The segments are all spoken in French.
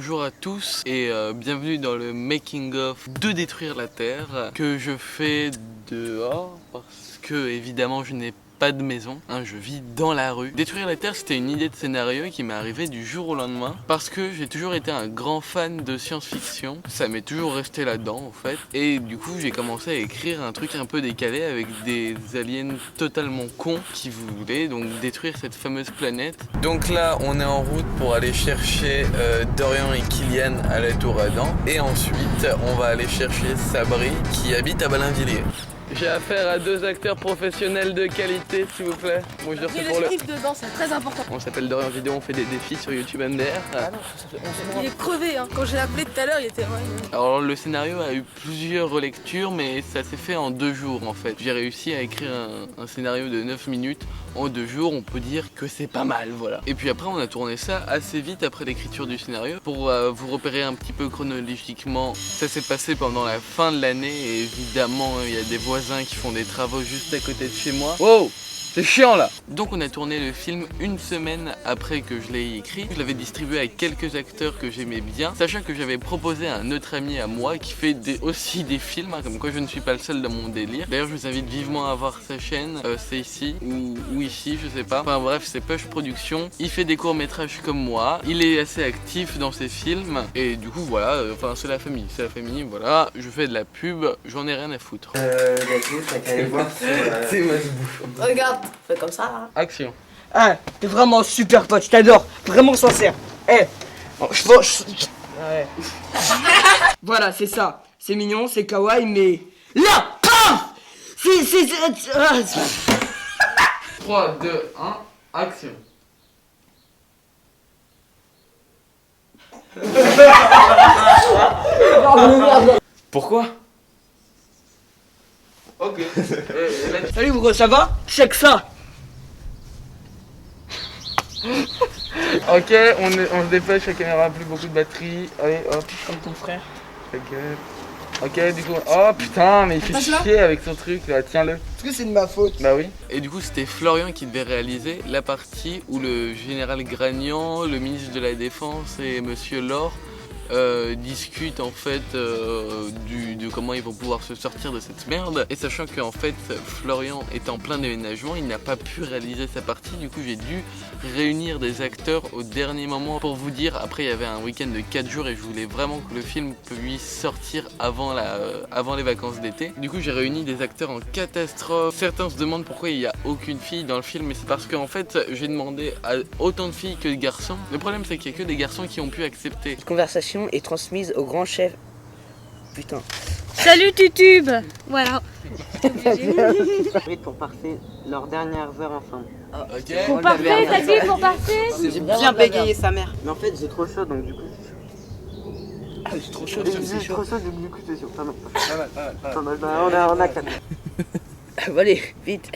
Bonjour à tous et bienvenue dans le making of de Détruire la Terre que je fais dehors parce que évidemment je n'ai pas de maison, je vis dans la rue. Détruire la Terre, c'était une idée de scénario qui m'est arrivée du jour au lendemain parce que j'ai toujours été un grand fan de science-fiction, ça m'est toujours resté là-dedans en fait, et du coup j'ai commencé à écrire un truc un peu décalé avec des aliens totalement cons qui voulaient donc détruire cette fameuse planète. Donc là on est en route pour aller chercher Dorian et Kylian à la Tour Adam, et ensuite on va aller chercher Sabri qui habite à Ballainvilliers. J'ai affaire à deux acteurs professionnels de qualité, s'il vous plaît. Moi, je Il y a le script dedans, c'est très important. On s'appelle Dorian Vidéo, on fait des défis sur YouTube MDR. Ah non, il est crevé, hein. Quand j'ai appelé tout à l'heure, il était vrai. Alors le scénario a eu plusieurs relectures, mais ça s'est fait en 2 jours en fait. J'ai réussi à écrire un scénario de 9 minutes en 2 jours, on peut dire que c'est pas mal, voilà. Et puis après on a tourné ça assez vite après l'écriture du scénario. Pour vous repérer un petit peu chronologiquement, ça s'est passé pendant la fin de l'année et évidemment il y a des voisins qui font des travaux juste à côté de chez moi. Wow! C'est chiant là! Donc on a tourné le film une semaine après que je l'ai écrit. Je l'avais distribué à quelques acteurs que j'aimais bien, sachant que j'avais proposé à un autre ami à moi qui fait aussi des films, comme quoi je ne suis pas le seul dans mon délire. D'ailleurs je vous invite vivement à voir sa chaîne, c'est ici ou ici, je sais pas. Enfin bref, c'est Push Production. Il fait des courts métrages comme moi, il est assez actif dans ses films et du coup voilà, enfin c'est la famille, voilà. Je fais de la pub, j'en ai rien à foutre. C'est ma bouche. Regarde, fais comme ça là. Action. Ah, t'es vraiment un super pote, je t'adore, vraiment sincère. Ouais. Voilà, c'est ça. C'est mignon, c'est kawaii, mais là, paf, 3, 2, 1, action. Pourquoi? Ok. Salut bro, ça va? Check ça. Ok, on se dépêche, la caméra a plus beaucoup de batterie. Allez, hop. Comme ton frère. Ok, du coup, oh putain, mais il fait chier avec son truc là, tiens-le. Est-ce que c'est de ma faute? Bah oui. Et du coup, c'était Florian qui devait réaliser la partie où le général Gragnan, le ministre de la Défense et Monsieur Laure discutent en fait de comment ils vont pouvoir se sortir de cette merde. Et sachant qu'en fait Florian est en plein déménagement, il n'a pas pu réaliser sa partie. Du coup j'ai dû réunir des acteurs au dernier moment. Pour vous dire, après il y avait un week-end de 4 jours et je voulais vraiment que le film puisse sortir avant les vacances d'été. Du coup j'ai réuni des acteurs en catastrophe. Certains se demandent pourquoi il n'y a aucune fille dans le film, mais c'est parce qu'en fait j'ai demandé à autant de filles que de garçons. Le problème c'est qu'il n'y a que des garçons qui ont pu accepter. Cette conversation est transmise au grand chef. Putain. Salut Tutube. Voilà. Pour partir leurs dernières heures ensemble. Ok. Pour partir, t'as dit pour partir? J'ai bien bégayé sa mère. Mais en fait j'ai trop chaud donc du coup c'est chaud. Ah j'ai trop chaud, c'est chaud. Trop chaud donc du coup c'est chaud. Pas mal. On a 4. Allez, vite.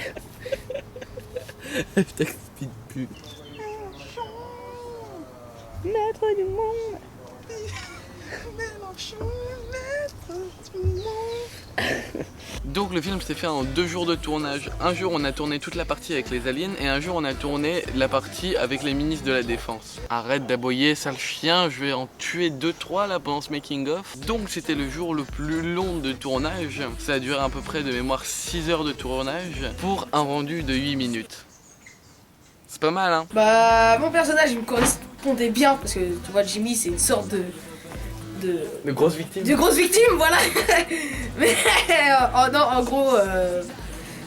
Hashtag speed pub. Maître du monde. Donc le film s'est fait en 2 jours de tournage. Un jour on a tourné toute la partie avec les aliens et un jour on a tourné la partie avec les ministres de la Défense. Arrête d'aboyer, sale chien, je vais en tuer 2-3 là pendant ce making of. Donc c'était le jour le plus long de tournage. Ça a duré à peu près de mémoire 6 heures de tournage pour un rendu de 8 minutes. C'est pas mal hein. Bah, mon personnage il me correspondait bien parce que tu vois, Jimmy c'est une sorte de grosse victime. de grosse victime, voilà. Mais oh non, en gros,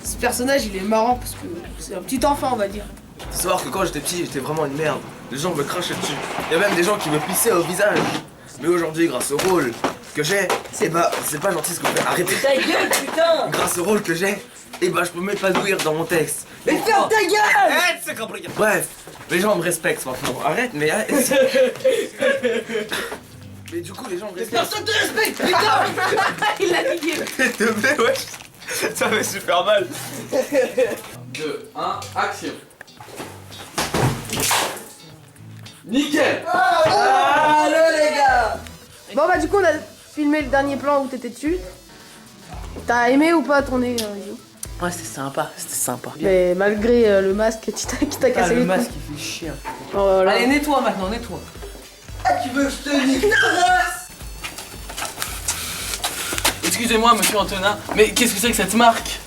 ce personnage il est marrant parce que c'est un petit enfant, on va dire. Faut savoir que quand j'étais petit, j'étais vraiment une merde. Les gens me crachaient dessus. Il y a même des gens qui me pissaient au visage. Mais aujourd'hui, grâce au rôle que j'ai, eh bah, c'est pas gentil ce que vous faites. Arrêtez. Ta gueule, putain. Grâce au rôle que j'ai, eh bah, je peux m'épanouir dans mon texte. Mais ferme ta gueule. Arrête, c'est compliqué. Bref, les gens me respectent maintenant. Arrête, mais arrête. Mais du coup, les gens me respectent. Personne te respecte, putain. Il l'a niqué. S'il te plaît, ouais. Ça fait super mal. 2, 1, action. Nickel. Allô les gars. Bon bah du coup on a filmé le dernier plan où t'étais dessus. T'as aimé ou pas tourner Yo? Ouais, c'était sympa. Mais malgré le masque qui t'a cassé les Le masque couilles. il fait chier. Oh là là. Allez, nettoie maintenant, nettoie. Tu veux que je te nique ta race? Excusez-moi, monsieur Antonin, mais qu'est-ce que c'est que cette marque?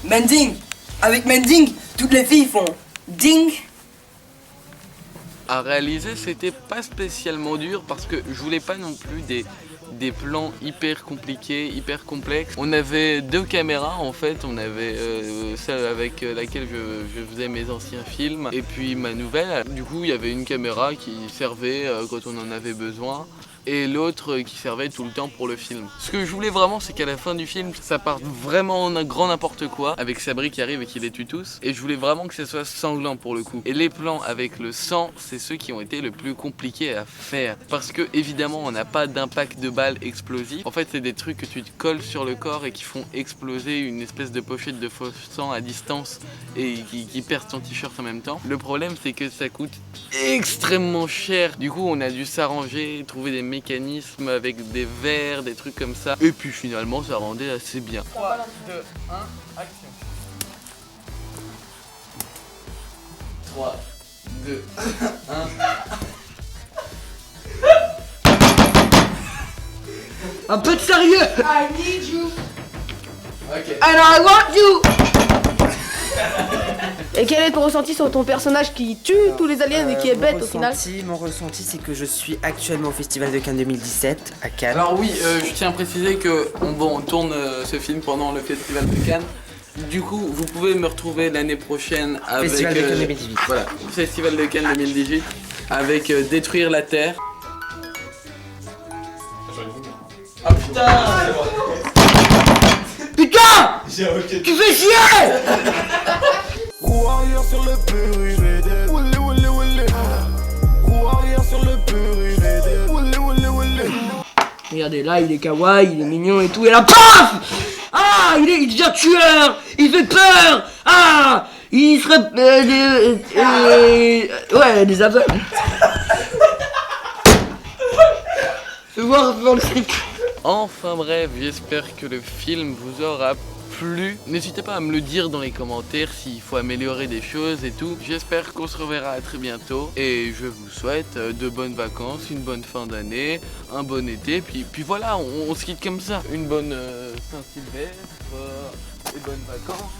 Mending. Avec Mending, toutes les filles font ding. À réaliser, c'était pas spécialement dur parce que je voulais pas non plus des plans hyper compliqués, hyper complexes. On avait 2 caméras en fait, on avait celle avec laquelle je faisais mes anciens films et puis ma nouvelle. Du coup, il y avait une caméra qui servait quand on en avait besoin et l'autre qui servait tout le temps pour le film. Ce que je voulais vraiment, c'est qu'à la fin du film, ça parte vraiment en un grand n'importe quoi, avec Sabri qui arrive et qui les tue tous. Et je voulais vraiment que ce soit sanglant pour le coup. Et les plans avec le sang, c'est ceux qui ont été le plus compliqués à faire. Parce que évidemment, on n'a pas d'impact de balles explosif. En fait, c'est des trucs que tu te colles sur le corps et qui font exploser une espèce de pochette de faux sang à distance et qui perd ton t-shirt en même temps. Le problème, c'est que ça coûte extrêmement cher. Du coup, on a dû s'arranger, trouver des mécanismes avec des verres, des trucs comme ça. Et puis finalement, ça rendait assez bien. 3, 2, 1, action. 3, 2, 1. Un peu de sérieux. I need you. Ok. And I want you. Et quel est ton ressenti sur ton personnage qui tue tous les aliens et qui est bête au final? Mon ressenti, c'est que je suis actuellement au Festival de Cannes 2017 à Cannes. Alors oui, je tiens à préciser que on tourne ce film pendant le Festival de Cannes. Du coup, vous pouvez me retrouver l'année prochaine avec Festival de Cannes 2018. Voilà, Festival de Cannes 2018 avec Détruire la Terre. Ah putain! Putain! Tu fais chier! Roue arrière sur le puru, Woulé woulé woulé. Roue arrière sur le puru, Woulé woulé woulé. Regardez, là, il est kawaii, il est mignon et tout, et là, paf! Ah, il devient tueur! Il fait peur! Ah! Il serait... ouais, des aveugles. Fais voir dans le script. Enfin bref, j'espère que le film vous aura plu. N'hésitez pas à me le dire dans les commentaires s'il faut améliorer des choses et tout. J'espère qu'on se reverra très bientôt et je vous souhaite de bonnes vacances, une bonne fin d'année, un bon été, puis voilà, on se quitte comme ça. Une bonne Saint-Sylvestre, et bonnes vacances.